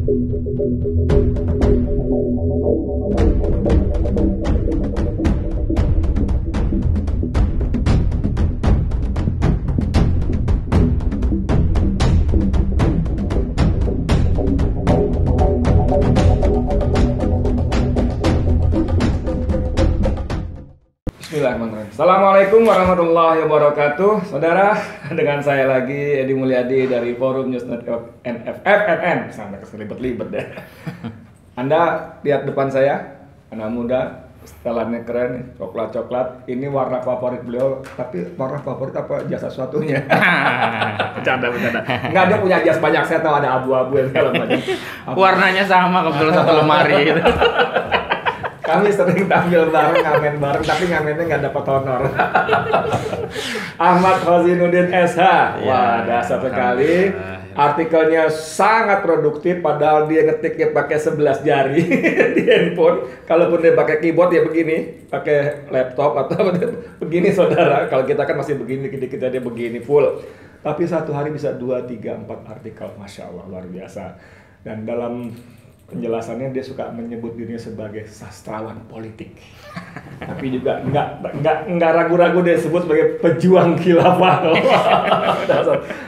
Bismillahirrahmanirrahim. Assalamualaikum warahmatullahi wabarakatuh. Saudara, dengan saya lagi Edi Mulyadi dari Forum News Network NFFNN. Sampai keselibet-libet deh. Anda lihat depan saya, anak muda, setelannya keren, coklat-coklat. Ini warna favorit beliau, tapi warna favorit apa jasa suatunya? Bercanda. Enggak, dia punya jas banyak, saya tahu ada abu-abu yang segala macam. Warnanya sama kebetulan satu lemari gitu. Kami sering tampil bareng, ngamen bareng, tapi ngamennya nggak dapat honor. Ahmad Khozinuddin SH. Wah, dasar sekali. Artikelnya sangat produktif, padahal dia ngetiknya pakai 11 jari di handphone. Kalaupun dia pakai keyboard ya begini, pakai laptop atau begini saudara. Kalau kita kan masih begini, dikit-dikit dia begini full. Tapi satu hari bisa 2, 3, 4 artikel, masya Allah luar biasa. Dan dalam penjelasannya dia suka menyebut dirinya sebagai sastrawan politik, tapi juga nggak ragu-ragu dia sebut sebagai pejuang khilafah.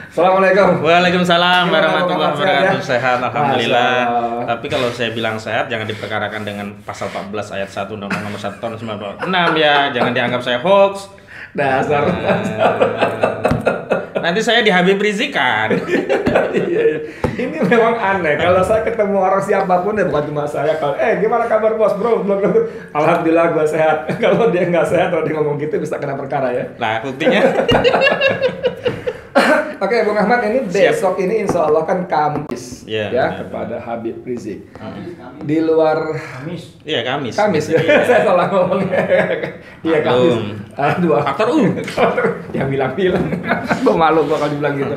Assalamualaikum. Waalaikumsalam warahmatullahi wabarakatuh. Ya? Sehat, alhamdulillah. Tapi kalau saya bilang sehat jangan diperkarakan dengan pasal 14 ayat 1 Undang-Undang Nomor 1 Tahun 1996 ya. Jangan dianggap saya hoax. Dasar. Nanti saya di Habib Rizik kan. Ini memang aneh. Kalau saya ketemu orang siapapun ya, bukan cuma saya. Kalau gimana kabar bos bro? Alhamdulillah gue sehat. Kalau dia nggak sehat, kalau dia ngomong gitu bisa kena perkara ya. Nah buktinya. Oke, Bung Ahmad, ini besok ini insya Allah kan Kamis kepada Habib Rizik. Di luar Kamis. Iya Kamis. Kamis ya. Saya salah ngomongnya. Iya Kamis. Aduh, faktor yang bilang-bilang. Gue malu gue kalau dibilang gitu.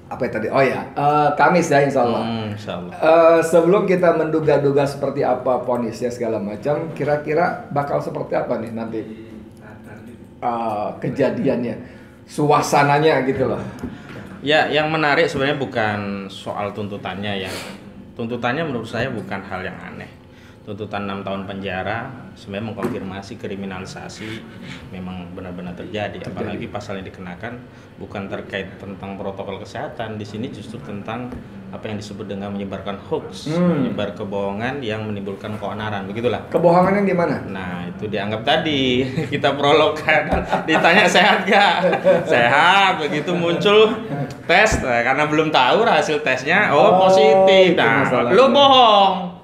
Apa ya tadi? Oh ya, Kamis ya insya Allah. Insya Allah. Sebelum kita menduga-duga seperti apa vonisnya segala macam, kira-kira bakal seperti apa nih nanti kejadiannya? Suasananya gitu loh. Ya, yang menarik sebenarnya bukan soal tuntutannya ya. Tuntutannya menurut saya bukan hal yang aneh. Tuntutan 6 tahun penjara sebenarnya mengkonfirmasi kriminalisasi memang benar-benar terjadi. Apalagi pasal yang dikenakan bukan terkait tentang protokol kesehatan. Di sini justru tentang apa yang disebut dengan menyebarkan hoax, menyebar kebohongan yang menimbulkan keonaran, begitulah. Kebohongan yang gimana? Nah, itu dianggap tadi kita prologkan. Ditanya sehat gak? Sehat. Begitu muncul tes, karena belum tahu hasil tesnya, positif. Nah, lu bohong.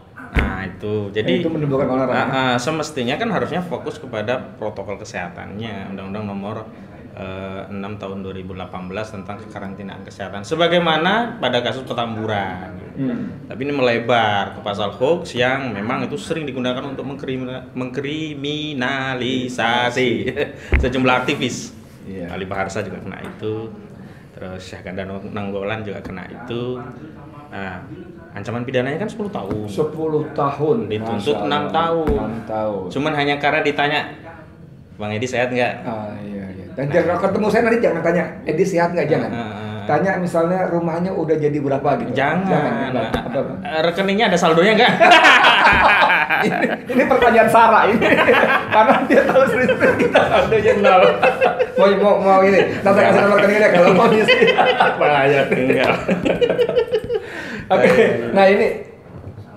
Jadi itu menimbulkan keonaran. Semestinya kan harusnya fokus kepada protokol kesehatannya, Undang-Undang Nomor 6 Tahun 2018 tentang kekarantinaan kesehatan. Sebagaimana pada kasus Petamburan. Tapi ini melebar ke pasal hoax yang memang itu sering digunakan untuk mengkriminalisasi sejumlah aktivis. Ali Baharsa juga kena itu. Terus Syahganda Nanggolan juga kena itu. Nah, ancaman pidananya kan 10 tahun. 10 tahun. Dituntut 6 tahun. 6 tahun. Cuman hanya karena ditanya, Bang Edi sehat nggak? Iya. Dan jangan ketemu saya nanti jangan tanya, Edi sehat nggak, jangan. Tanya misalnya rumahnya udah jadi berapa gitu. Jangan. Rekeningnya ada saldonya nggak? ini pertanyaan Sarah ini. Karena dia tahu sendiri kita saldonya 0. Mau ini. Nanti kasih nomor rekeningnya kalau mau ngisi. Bahaya. Enggak. Oke, nah ini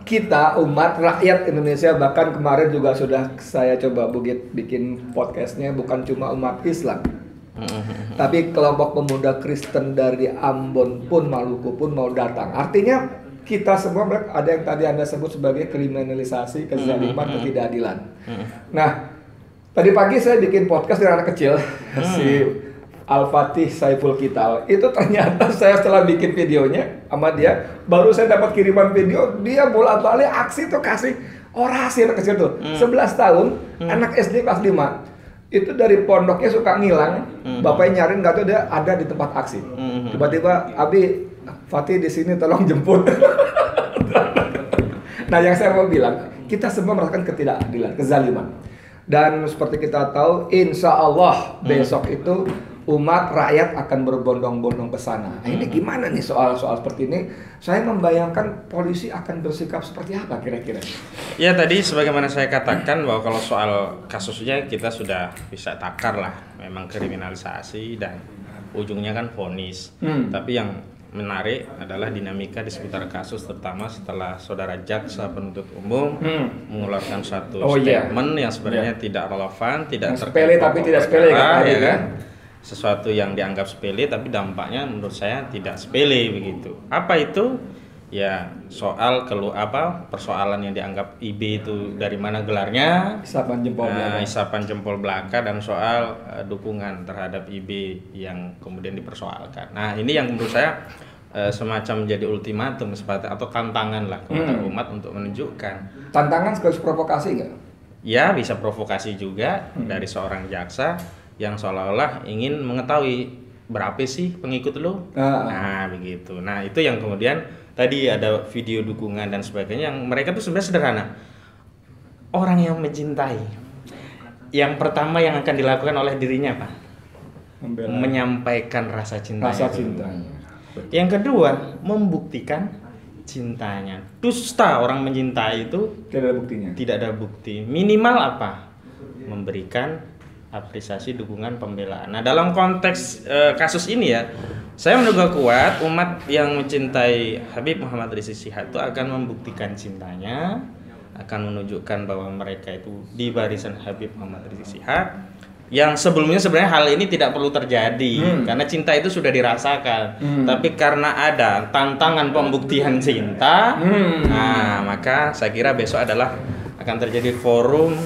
kita umat rakyat Indonesia, bahkan kemarin juga sudah saya coba bikin podcastnya bukan cuma umat Islam, tapi kelompok pemuda Kristen dari Ambon pun, Maluku pun mau datang. Artinya kita semua ada yang tadi Anda sebut sebagai kriminalisasi, kezaliman, ketidakadilan. Nah, tadi pagi saya bikin podcast dengan anak kecil, si Al-Fatih Saiful Kital. Itu ternyata saya setelah bikin videonya sama dia, baru saya dapat kiriman video, dia bolak-balik aksi tuh kasih orasi anak kecil tuh. 11 tahun, anak SD kelas 5. Itu dari pondoknya suka ngilang, bapaknya nyariin nggak tahu dia ada di tempat aksi. Tiba-tiba, Abi, Fatih di sini tolong jemput. Nah, yang saya mau bilang, kita semua merasakan ketidakadilan, kezaliman. Dan seperti kita tahu, insya Allah besok itu umat rakyat akan berbondong-bondong ke sana. Nah, ini gimana nih soal-soal seperti ini? Saya membayangkan polisi akan bersikap seperti apa kira-kira? Ya tadi sebagaimana saya katakan bahwa kalau soal kasusnya kita sudah bisa takar lah, memang kriminalisasi dan ujungnya kan vonis. Tapi yang menarik adalah dinamika di sekitar kasus, terutama setelah saudara jaksa penuntut umum mengeluarkan satu statement yang sebenarnya tidak relevan, tidak sepele tapi tidak sepele ya kan? Sesuatu yang dianggap sepele tapi dampaknya menurut saya tidak sepele begitu. Apa itu? Ya soal persoalan yang dianggap IB itu dari mana gelarnya, isapan jempol belaka dan soal dukungan terhadap IB yang kemudian dipersoalkan. Nah ini yang menurut saya semacam menjadi ultimatum atau tantangan lah kepada umat untuk menunjukkan. Tantangan sekaligus provokasi nggak? Ya bisa provokasi juga dari seorang jaksa yang seolah-olah ingin mengetahui berapa sih pengikut lo. Nah begitu. Nah itu yang kemudian tadi ada video dukungan dan sebagainya yang mereka tuh sebenarnya sederhana. Orang yang mencintai, yang pertama yang akan dilakukan oleh dirinya apa? Menyampaikan rasa cintanya. Rasa cintanya. Yang kedua, membuktikan cintanya. Dusta orang mencintai itu tidak ada buktinya. Tidak ada bukti. Minimal apa? Memberikan apresiasi, dukungan, pembelaan. Nah, dalam konteks kasus ini ya, saya menduga kuat umat yang mencintai Habib Muhammad Rizik Syihab itu akan membuktikan cintanya, akan menunjukkan bahwa mereka itu di barisan Habib Muhammad Rizik Syihab. Yang sebelumnya sebenarnya hal ini tidak perlu terjadi karena cinta itu sudah dirasakan. Tapi karena ada tantangan pembuktian cinta, nah maka saya kira besok adalah akan terjadi forum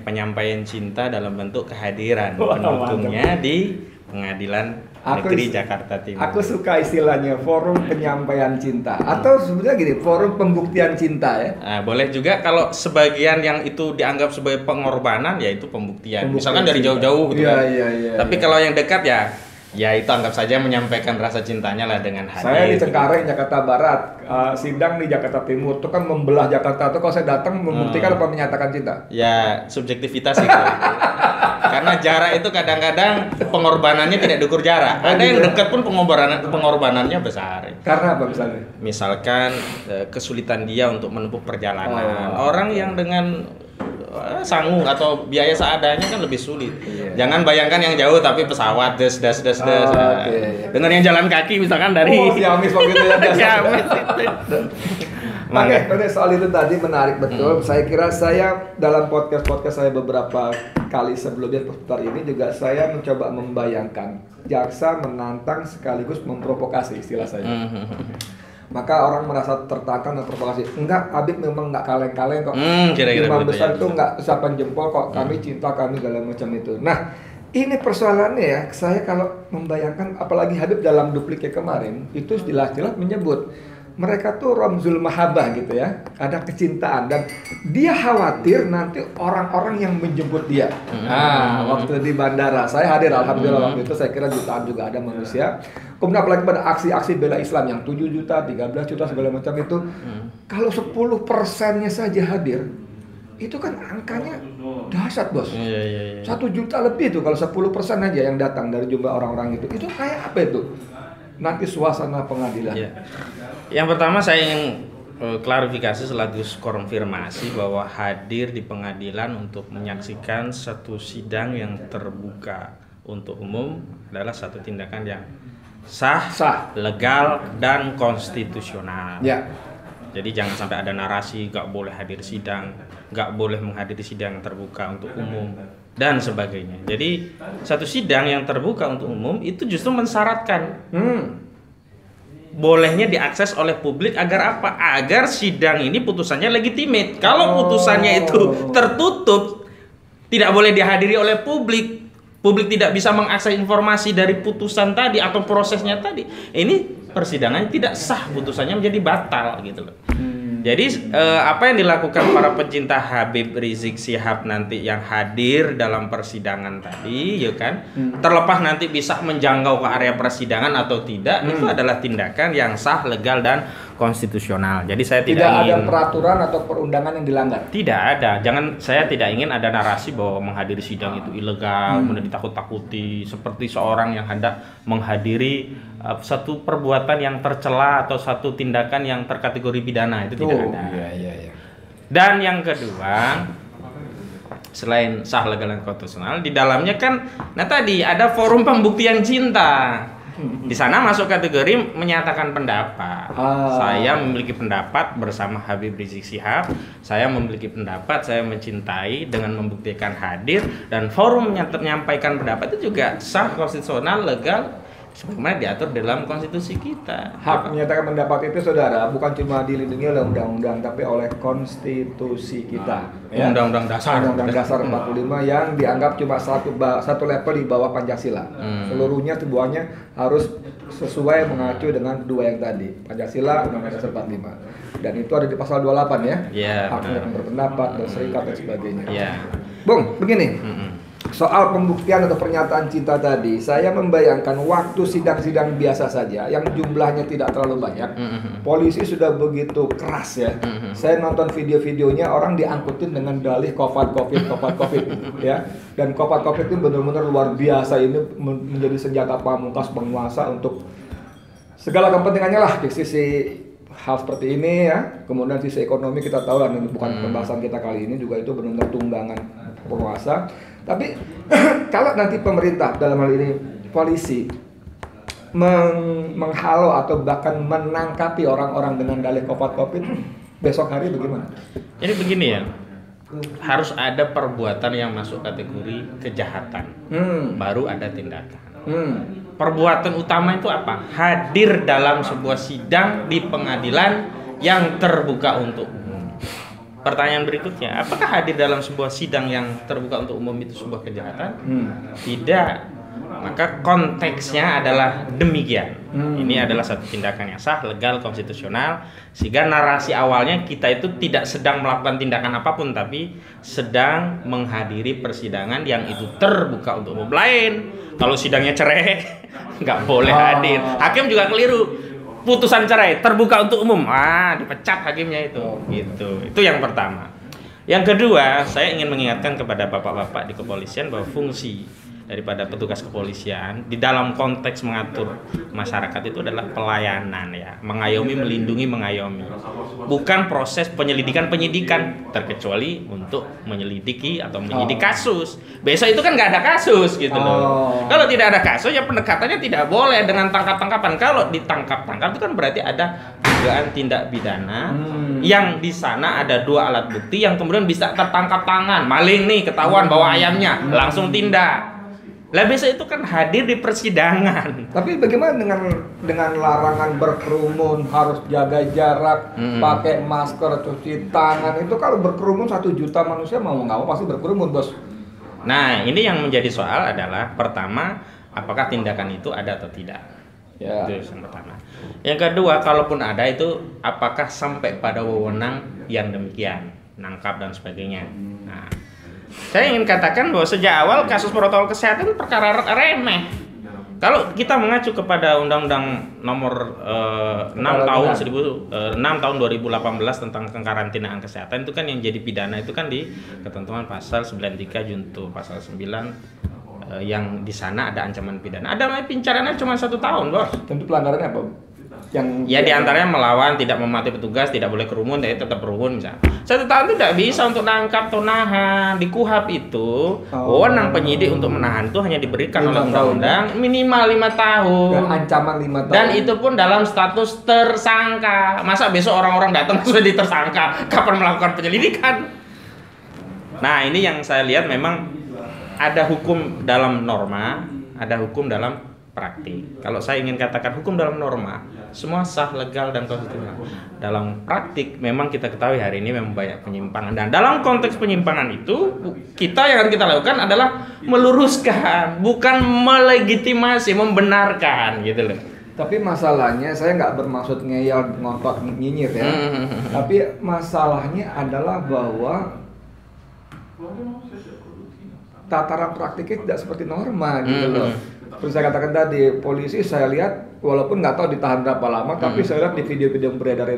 penyampaian cinta dalam bentuk kehadiran pendukungnya di Pengadilan Negeri Jakarta Timur. Aku suka istilahnya forum penyampaian cinta atau sebenarnya gini, forum pembuktian cinta ya. Nah, boleh juga kalau sebagian yang itu dianggap sebagai pengorbanan ya itu pembuktian. Misalkan dari jauh-jauh gitu kan. Tapi kalau yang dekat ya itu anggap saja menyampaikan rasa cintanya lah dengan hadir. Saya di Cengkareng, Jakarta Barat, sidang di Jakarta Timur itu kan membelah Jakarta tuh. Kalau saya datang membuktikan apa menyatakan cinta? Ya subjektivitas itu. Karena jarak itu kadang-kadang pengorbanannya tidak diukur jarak. Ada yang dekat pun pengorbanannya besar. Karena apa misalnya? Misalkan kesulitan dia untuk menempuh perjalanan. Orang yang dengan sanggup atau biaya seadanya kan lebih sulit. Jangan bayangkan yang jauh tapi pesawat des. Dengan yang jalan kaki misalkan dari Ciamis begitu ya. Ciamis itu. Oke, soal itu tadi menarik betul. Saya kira saya dalam podcast saya beberapa kali sebelumnya seputar ini juga saya mencoba membayangkan jaksa menantang sekaligus memprovokasi istilah saya. Maka orang merasa tertantang dan provokasi. Enggak, Habib memang enggak kaleng-kaleng kok. Imam besar itu enggak isapan jempol kok. Kami cinta, kami segala macam itu. Nah, ini persoalannya ya. Saya kalau membayangkan, apalagi Habib dalam duplike kemarin itu jelas-jelas menyebut mereka tuh ramzul mahabbah gitu ya, ada kecintaan dan dia khawatir nanti orang-orang yang menjemput dia. Nah, waktu di bandara saya hadir, alhamdulillah waktu itu saya kira jutaan juga ada manusia. Kemudian apalagi pada aksi-aksi bela Islam yang 7 juta, 13 juta segala macam itu, kalau 10%-nya saja hadir, itu kan angkanya dahsyat bos. 1 juta lebih tuh kalau 10% aja yang datang dari jumlah orang-orang itu kayak apa itu? Nanti suasana pengadilan. Yang pertama saya ingin klarifikasi sekaligus konfirmasi bahwa hadir di pengadilan untuk menyaksikan satu sidang yang terbuka untuk umum adalah satu tindakan yang sah, legal dan konstitusional. Jadi jangan sampai ada narasi gak boleh hadir sidang, gak boleh menghadiri sidang terbuka untuk umum dan sebagainya. Jadi satu sidang yang terbuka untuk umum itu justru mensyaratkan bolehnya diakses oleh publik agar apa? Agar sidang ini putusannya legitimate. Kalau putusannya itu tertutup, tidak boleh dihadiri oleh publik, publik tidak bisa mengakses informasi dari putusan tadi atau prosesnya tadi, ini persidangannya tidak sah, putusannya menjadi batal gitu loh. Jadi apa yang dilakukan para pecinta Habib Rizik Syihab nanti yang hadir dalam persidangan tadi, ya kan, terlepas nanti bisa menjangkau ke area persidangan atau tidak, itu adalah tindakan yang sah, legal dan konstitusional. Jadi saya tidak ingin ada peraturan atau perundangan yang dilanggar. Tidak ada. Saya tidak ingin ada narasi bahwa menghadiri sidang itu ilegal, kemudian ditakut-takuti seperti seorang yang hendak menghadiri satu perbuatan yang tercela atau satu tindakan yang terkategori pidana, itu tidak ada. Iya. Dan yang kedua, selain sah, legal dan konstitusional, di dalamnya kan, nah tadi ada forum pembuktian cinta. Di sana masuk kategori menyatakan pendapat. Saya memiliki pendapat bersama Habib Rizik Syihab. Saya memiliki pendapat, saya mencintai dengan membuktikan hadir, dan forum menyampaikan pendapat itu juga sah, konstitusional, legal, sebagaimana diatur dalam konstitusi kita. Hak menyatakan pendapat itu, saudara, bukan cuma dilindungi oleh undang-undang, tapi oleh konstitusi kita. Undang-undang dasar. Undang-undang dasar 45 yang dianggap cuma satu level di bawah Pancasila. Seluruhnya semuanya harus sesuai mengacu dengan dua yang tadi, Pancasila, Undang-Undang Dasar 45. Dan itu ada di pasal 28 ya. Hak menyatakan berpendapat, berserikat dan sebagainya. Bung, begini. Soal pembuktian atau pernyataan cinta tadi, saya membayangkan waktu sidang-sidang biasa saja yang jumlahnya tidak terlalu banyak, polisi sudah begitu keras ya. Saya nonton video-videonya, orang diangkutin dengan dalih COVID ya. Dan COVID itu benar-benar luar biasa, ini menjadi senjata pamungkas penguasa untuk segala kepentingannya lah di sisi hal seperti ini ya. Kemudian sisi ekonomi kita tahu lah, ini bukan pembahasan kita kali ini, juga itu benar-benar tunggangan penguasa. Tapi kalau nanti pemerintah, dalam hal ini polisi, menghalau atau bahkan menangkapi orang-orang dengan dalih COVID, besok hari bagaimana? Jadi begini ya, harus ada perbuatan yang masuk kategori kejahatan, baru ada tindakan. Perbuatan utama itu apa? Hadir dalam sebuah sidang di pengadilan yang terbuka untuk umum. Pertanyaan berikutnya, apakah hadir dalam sebuah sidang yang terbuka untuk umum itu sebuah kejahatan? Tidak. Maka konteksnya adalah demikian. Ini adalah satu tindakan yang sah, legal, konstitusional, sehingga narasi awalnya kita itu tidak sedang melakukan tindakan apapun, tapi sedang menghadiri persidangan yang itu terbuka untuk umum. Lain kalau sidangnya cerai, nggak boleh hadir. Hakim juga keliru. Putusan cerai terbuka untuk umum, dipecat hakimnya itu. Gitu. Itu yang pertama. Yang kedua, saya ingin mengingatkan kepada bapak-bapak di kepolisian bahwa fungsi daripada petugas kepolisian di dalam konteks mengatur masyarakat itu adalah pelayanan ya, mengayomi, melindungi, mengayomi, bukan proses penyidikan, terkecuali untuk menyelidiki atau menyidik kasus. Besok itu kan nggak ada kasus gitu loh. Kalau tidak ada kasus ya pendekatannya tidak boleh dengan tangkap-tangkapan. Kalau ditangkap-tangkap itu kan berarti ada dugaan tindak pidana yang di sana ada dua alat bukti yang kemudian bisa tertangkap tangan. Maling nih ketahuan bawa ayamnya, langsung tindak. Lah besok itu kan hadir di persidangan. Tapi bagaimana dengan larangan berkerumun, harus jaga jarak, pakai masker, cuci tangan? Itu kalau berkerumun 1 juta manusia mau nggak mau pasti berkerumun, bos. Nah, ini yang menjadi soal adalah pertama, apakah tindakan itu ada atau tidak? Ya. Itu yang pertama. Yang kedua, kalaupun ada itu apakah sampai pada wewenang yang demikian, nangkap dan sebagainya. Nah, saya ingin katakan bahwa sejak awal kasus protokol kesehatan perkara remeh. Kalau kita mengacu kepada Undang-Undang Nomor 6 tahun 2018 tentang kekarantinaan kesehatan, itu kan yang jadi pidana itu kan di ketentuan pasal 93 junto pasal 9 yang di sana ada ancaman pidana. Ada pincarannya cuma 1 tahun, bos. Tentu pelanggarannya apa? Ya diantaranya melawan, tidak mematuhi petugas, tidak boleh kerumun, tapi tetap kerumun misalnya. 1 tahun itu tidak bisa untuk nangkap atau nahan. Di KUHP itu wewenang penyidik untuk menahan itu hanya diberikan oleh undang-undang minimal 5 tahun. Dan ancaman 5 tahun. Dan itu pun dalam status tersangka. Masa besok orang-orang datang sudah ditersangka, kapan melakukan penyelidikan? Nah, ini yang saya lihat memang ada hukum dalam norma, ada hukum dalam praktik. Kalau saya ingin katakan hukum dalam norma, semua sah, legal, dan konstitusional. Dalam praktik, memang kita ketahui hari ini memang banyak penyimpangan. Dan dalam konteks penyimpangan itu, yang harus kita lakukan adalah meluruskan, bukan melegitimasi, membenarkan, gitu loh. Tapi masalahnya saya nggak bermaksud ngeyel, ngotot, nyinyir ya. Tapi masalahnya adalah bahwa tataran praktiknya tidak seperti norma gitu loh. Seperti saya katakan tadi, polisi saya lihat walaupun nggak tahu ditahan berapa lama, tapi saya lihat di video-video yang beredar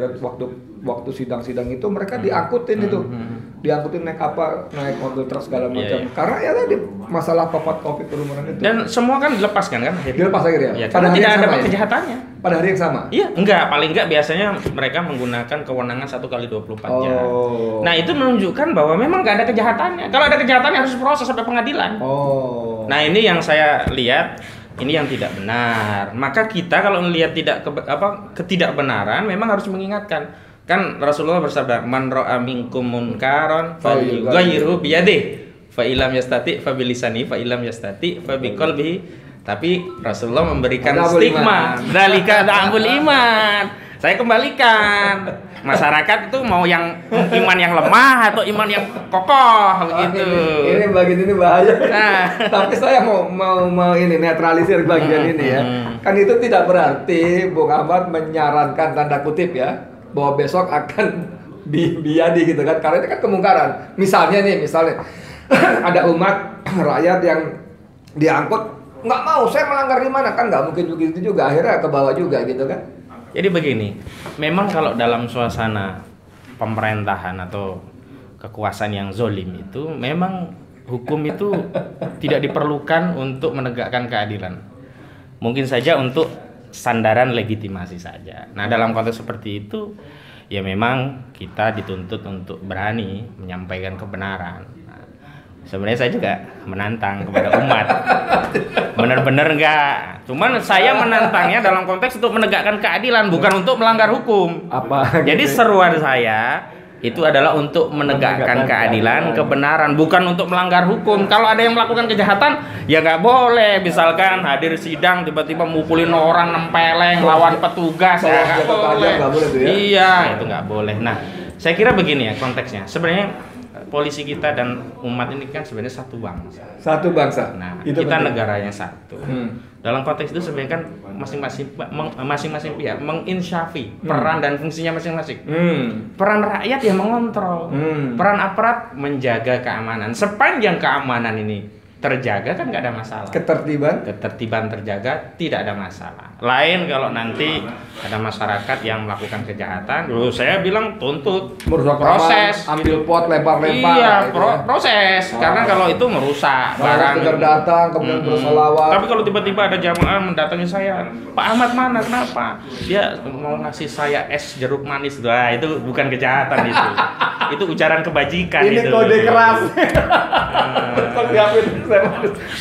waktu sidang-sidang itu mereka diangkutin itu. Diangkutin naik mobil truk segala macam. Karena ya tadi masalah COVID kerumunan itu. Dan semua kan dilepaskan kan? Dilepas akhirnya. Ya, karena tidak ada kejahatannya. Pada hari yang sama? Iya, paling enggak biasanya mereka menggunakan kewenangan 1x24 jam. Nah, itu menunjukkan bahwa memang nggak ada kejahatannya. Kalau ada kejahatannya harus proses sampai pengadilan. Nah, ini yang saya lihat, ini yang tidak benar. Maka kita kalau melihat ketidakbenaran memang harus mengingatkan. Kan Rasulullah bersabda, "Man ra'a minkum munkaran falyughayyirhu biyadihi, fa illam yastati fa bilisani, fa illam yastati fa biqalbihi." Tapi Rasulullah memberikan stigma, dzalika da'abul iman. Saya kembalikan. Masyarakat itu mau yang iman yang lemah atau iman yang kokoh begitu. Ini bagian ini bahaya. Nah, tapi saya mau ini netralisir bagian ini ya. Kan itu tidak berarti Bung Ahmad menyarankan tanda kutip ya bahwa besok akan biadi gitu kan. Karena itu kan kemungkaran. Misalnya ada umat rakyat yang diangkut nggak mau, saya melanggar di mana, kan nggak mungkin begitu juga, akhirnya ke bawah juga gitu kan. Jadi begini, memang kalau dalam suasana pemerintahan atau kekuasaan yang zolim itu, memang hukum itu tidak diperlukan untuk menegakkan keadilan. Mungkin saja untuk sandaran legitimasi saja. Nah, dalam konteks seperti itu, ya memang kita dituntut untuk berani menyampaikan kebenaran. Sebenarnya saya juga menantang kepada umat. Benar-benar enggak. Cuman saya menantangnya dalam konteks untuk menegakkan keadilan, bukan untuk melanggar hukum. Jadi seruan saya itu adalah untuk menegakkan keadilan, kebenaran, bukan untuk melanggar hukum. Kalau ada yang melakukan kejahatan, ya nggak boleh. Misalkan hadir sidang tiba-tiba mukulin orang, nempeleng, lawan petugas, ya nggak boleh. Iya, itu nggak boleh. Nah, saya kira begini ya konteksnya. Sebenarnya polisi kita dan umat ini kan sebenarnya satu bangsa. Satu bangsa. Nah, itu kita penting. Negaranya satu. Dalam konteks itu sebenarnya kan masing-masing pihak menginsyafi peran dan fungsinya masing-masing. Peran rakyat yang mengontrol, peran aparat menjaga keamanan. Sepanjang keamanan ini terjaga kan nggak ada masalah. Ketertiban terjaga, tidak ada masalah. Lain kalau nanti ada masyarakat yang melakukan kejahatan, dulu saya bilang tuntut, proses, ambil pot, lempar-lempar. Iya, proses. Karena kalau itu merusak barang. Datang kemudian bersolawat. Tapi kalau tiba-tiba ada jamaah mendatangi saya, Pak Ahmad mana? Kenapa? Dia mau ngasih saya es jeruk manis. Wah, itu bukan kejahatan itu. Itu ujaran kebajikan. Ini itu. Kode keras.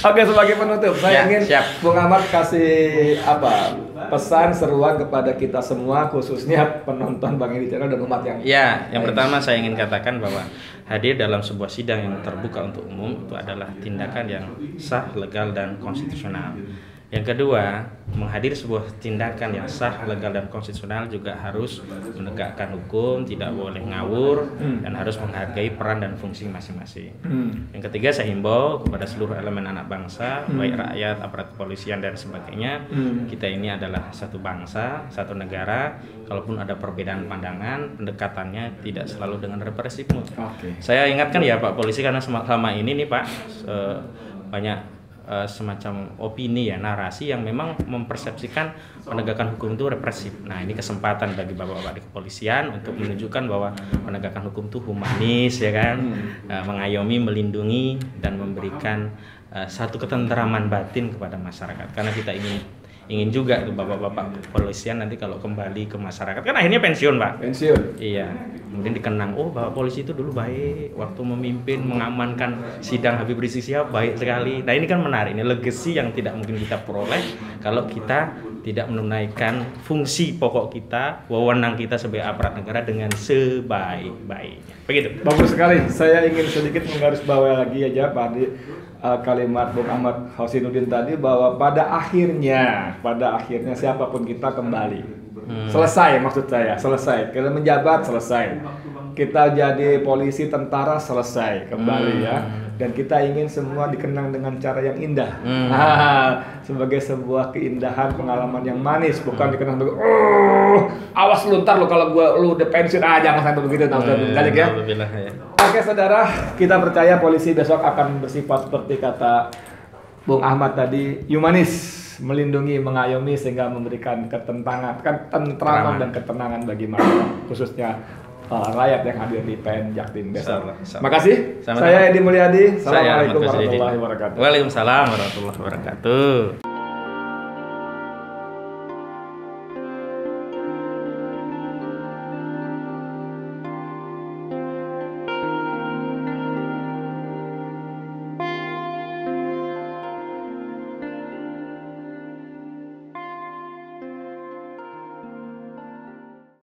Oke, sebagai penutup saya ingin Bung Ahmad kasih pesan seruan kepada kita semua, khususnya penonton Bang Edi Channel dan umat yang yang pertama saya ingin katakan bahwa hadir dalam sebuah sidang yang terbuka untuk umum itu adalah tindakan yang sah, legal dan konstitusional. Yang kedua, menghadiri sebuah tindakan yang sah, legal dan konstitusional juga harus menegakkan hukum, tidak boleh ngawur, dan harus menghargai peran dan fungsi masing-masing. Yang ketiga, saya himbau kepada seluruh elemen anak bangsa, baik rakyat, aparat kepolisian dan sebagainya. Kita ini adalah satu bangsa, satu negara. Kalaupun ada perbedaan pandangan, pendekatannya tidak selalu dengan represif. Saya ingatkan ya Pak Polisi, karena selama ini nih Pak banyak semacam opini ya, narasi yang memang mempersepsikan penegakan hukum itu represif. Nah, ini kesempatan bagi bapak-bapak di kepolisian untuk menunjukkan bahwa penegakan hukum itu humanis ya kan, mengayomi, melindungi dan memberikan satu ketentraman batin kepada masyarakat. Karena kita ingin juga tuh bapak-bapak kepolisian nanti kalau kembali ke masyarakat, kan akhirnya pensiun Pak. Iya, kemudian dikenang, oh bapak polisi itu dulu baik waktu memimpin, mengamankan sidang Habib Rizik Syihab, baik sekali. Nah, ini kan menarik, ini legacy yang tidak mungkin kita peroleh kalau kita tidak menunaikan fungsi pokok kita, wewenang kita sebagai aparat negara dengan sebaik-baiknya. Begitu. Bagus sekali. Saya ingin sedikit menggarisbawahi lagi aja Pak Adi, kalimat Bung Ahmad Hosinuddin tadi, bahwa pada akhirnya siapapun kita kembali. Selesai, maksud saya, selesai. Kalau menjabat selesai. kita jadi polisi, tentara, selesai kembali ya. Dan kita ingin semua dikenang dengan cara yang indah. Sebagai sebuah keindahan, pengalaman yang manis, bukan dikenang dengan awas lu ntar lu kalau lu udah pensiun jangan sampai begitu balik ya. Oke saudara, kita percaya polisi besok akan bersifat seperti kata Bung Ahmad tadi, humanis, melindungi, mengayomi sehingga memberikan ketentraman dan ketenangan bagi masyarakat, khususnya rakyat yang hadir di PN Jaktim besok. Makasih. Saya Edi Mulyadi. Assalamualaikum warahmatullahi wabarakatuh. Waalaikumsalam warahmatullahi wabarakatuh.